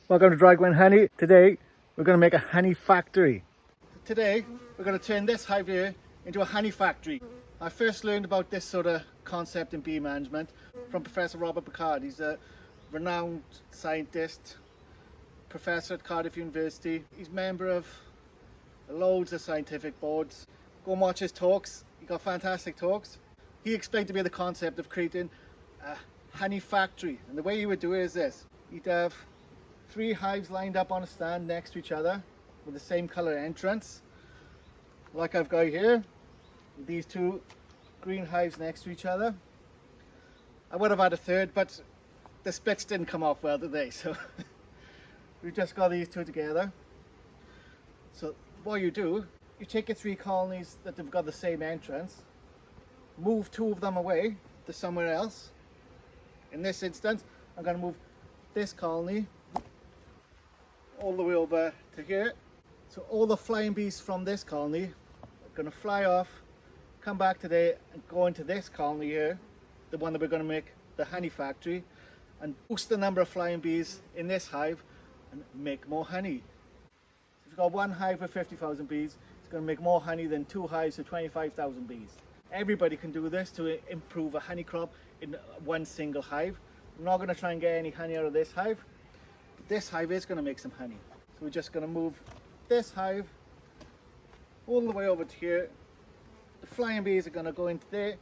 Welcome to Dry Gwen Honey. Today we're going to make a honey factory. Today we're going to turn this hive here into a honey factory. I first learned about this sort of concept in bee management from Professor Robert Pickard. He's a renowned scientist, professor at Cardiff University. He's a member of loads of scientific boards. Go and watch his talks. He got fantastic talks. He explained to me the concept of creating a honey factory, and the way you would do it is this. You'd have 3 hives lined up on a stand next to each other with the same color entrance, like I've got here. These 2 green hives next to each other. I would have had a third, but the splits didn't come off well today, so we've just got these 2 together. So what you do, you take your 3 colonies that have got the same entrance, move 2 of them away to somewhere else. In this instance, I'm going to move this colony all the way over to here. So all the flying bees from this colony are going to fly off, come back today and go into this colony here, the one that we're going to make the honey factory, and boost the number of flying bees in this hive and make more honey. If you've got 1 hive with 50,000 bees, it's going to make more honey than 2 hives with 25,000 bees. Everybody can do this to improve a honey crop in 1 single hive. I'm not going to try and get any honey out of this hive. This hive is going to make some honey. So we're just going to move this hive all the way over to here. The flying bees are going to go into there,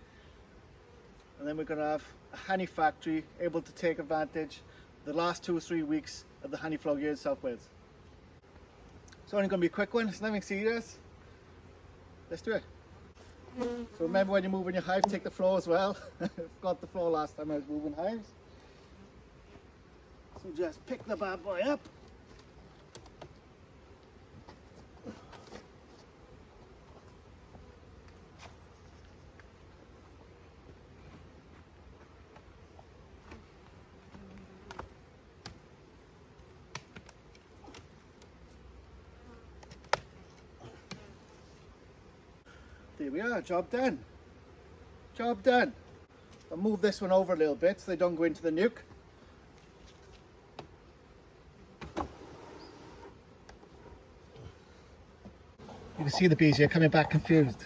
and then we're going to have a honey factory able to take advantage the last 2 or 3 weeks of the honey flow here in South Wales. It's only going to be a quick one, it's nothing serious. Let's do it. So remember, when you're moving your hive, take the floor as well. I forgot the floor last time I was moving hives. So just pick the bad boy up. There we are, job done. Job done. I'll move this one over a little bit so they don't go into the nuke. You can see the bees here coming back confused.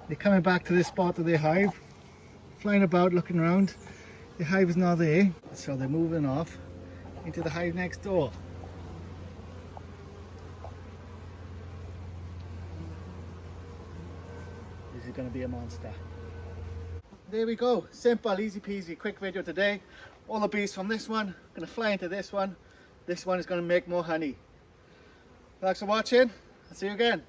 They're coming back to this spot of their hive, flying about, looking around. The hive is not there, so they're moving off into the hive next door. This is going to be a monster. There we go, simple, easy peasy, quick video today. All the bees from this one are going to fly into this one. This one is going to make more honey. Thanks for watching. I'll see you again.